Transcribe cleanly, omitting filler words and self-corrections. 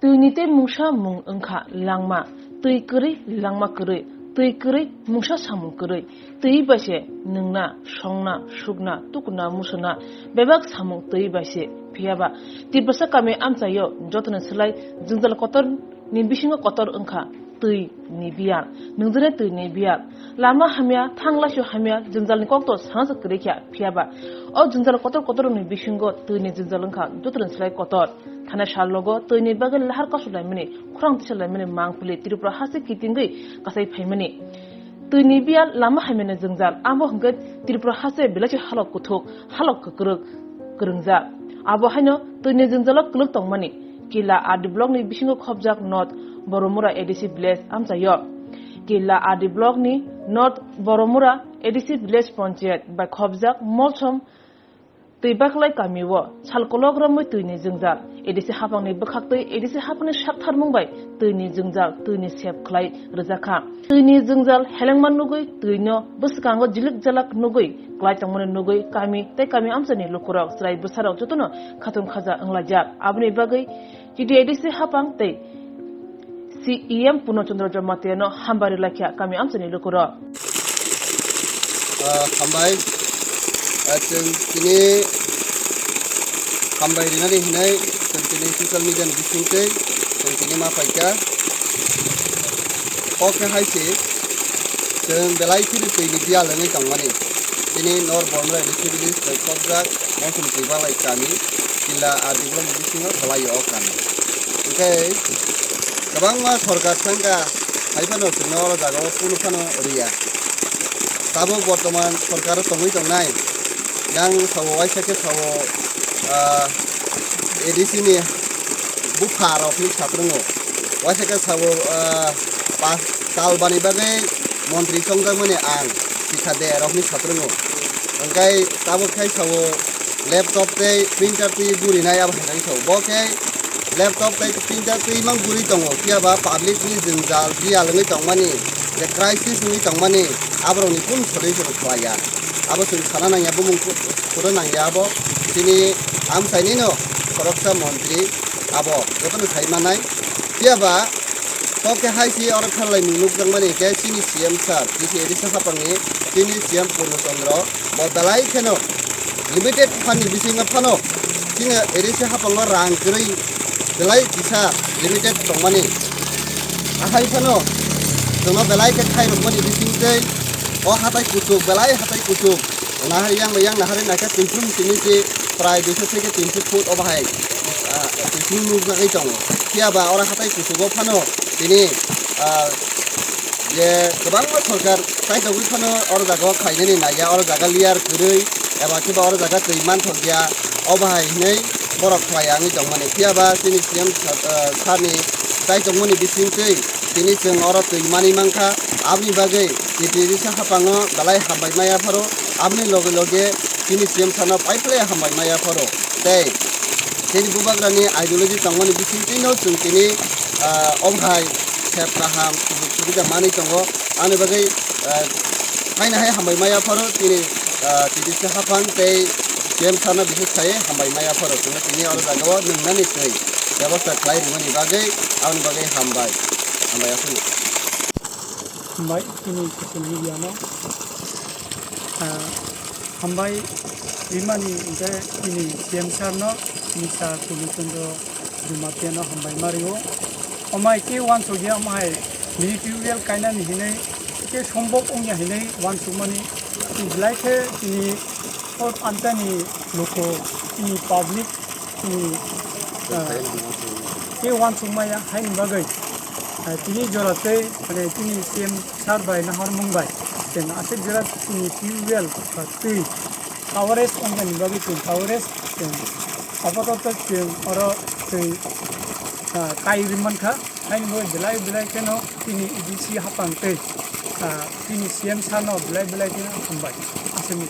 Tuinite mungsa mung engkha langma, tui keri langma keri, tui keri mungsa samung keri, tui base nungna, songna, sukna, tukuna musana, bebak samung tui base, piaba. Tibasa kami amsayo, jotana selai, jengzal kotor, ni bisingo kotor engkha, tui ni biar, nungzare tui ni biar. Lama hamia, thanglasyo hamia, jengzal ni kokto sansa kerikya, piaba. O jengzal kotor ni bisingo tui ni jengzal engkha, jotana selai kotor. Thana shalogo toini bagal lahar kasulai mene khurang tisalai mene mangpuli Tripura hase kitingai kasai phaimani toini bia lama haimene jengjal amo hangge Tripura hase bilachi halok kuthuk halok kukruk kurungja abo haino toini jengjalo kluk tongmani kila adi block ni bisingo khobjak north Boromura ADC village amsayo kila adi block ni north Boromura ADC village panchayat by khobjak molchom Tuibaklai kamiwo salkologramoi tuini jengjal edisi hapangni bokhaktui edisi hapangni sakthar mungbai tuini jengjal tuini sep khlai rjakha tuini jengjal helengman nugui tuino boskango jilik jalak nugui klai tangmone nugui kami amsani lukurok srai bosarok jotono khatung khaja anglajak abni bagai jidi edisi hapang tei CEM Punochandra Jamateno hambari lakya kami amsani lukurok hambai kini hambai dinari hinai kini social media ni bisingte kini ma paika oke haisi belai kiri ni dia lengai tangmani kini nor Boromura disabilities by subject mosum tibalai kami kila adibulan bisingo khalai okami okay gabangma sarkar sangka haifano tinor jago punufano ria tabo bortoman sarkar tongui tongnai yang sawo waisake sawo ADC ni bukhar of ni satrungo waisake sawo pas talbani bagai montri songjamani ang sikade of ni satrungo angkai tabo kai sawo laptop te printer te buri nai ab hanai sawo bokai laptop te printer te mang buri tongo kiaba public ni jengjal dia lengai tongmani the crisis ni tongmani abro ni kun solution khwaya abo sing khana nang yabo mung pura nang yabo sini am sainino koroksa montri abo jotono saimanai tiaba toke haisi or khalai munuk jangmani ke sini CM sir disi edisa hapangni sini CM Punochandra bodalai kheno limited fund bisinga phano sini edisa hapango rang krei belai bisa limited tongmani ahai phano jono belai ke khai rokmani bisingtei o hatai kutuk belai hatai kutuk nahari yang nahari naka tinjum sini si prai bisa seke 300 foot obahai tinjum nugna kai tongo kiaba ora hatai kutugo phano tini ye gobang sarkar sai dogui phano or jaga khainani naya or jaga liar kurui eba kiba or jaga teiman thogya obahai nei borok khwaya ngi tongmani kiaba tini CM sarni sai tongmani bisingtei tini jeng ora teimani mangkha abni bagai didisa hapango balai hambai maya pharo abni loge tini CM sana pipeline hambai maya pharo tei tini bubagrani ideology tangmani bisingti no chung tini omhai sepraham subiga mani tongo ane bagai haina hai hambai maya pharo tini didisa hapang tei CM sana bisu sai hambai maya pharo tini ora jagao nungnani tei ব্যবস্থা khlai rimani bagai abni bagai hambai asuni hambai kini social media no hambai rimani ide kini CM sir no nisa Punochandra Jamateno hambai mario omai ke wan sogia mai military kaina ni hinai ke sombok ongya hinai wan sumani blaike kini or antani loko kini public kini ke wan sumaya hain bagai tini jorate ane tini CM sar bai nahar mumbai ten asik jorat tini fuel tui coverage ongan bagi tui coverage ten apatot ten oro tui kai riman kha hain bo belai keno tini EDC hapang tei tini CM sar no belai keno mumbai asemi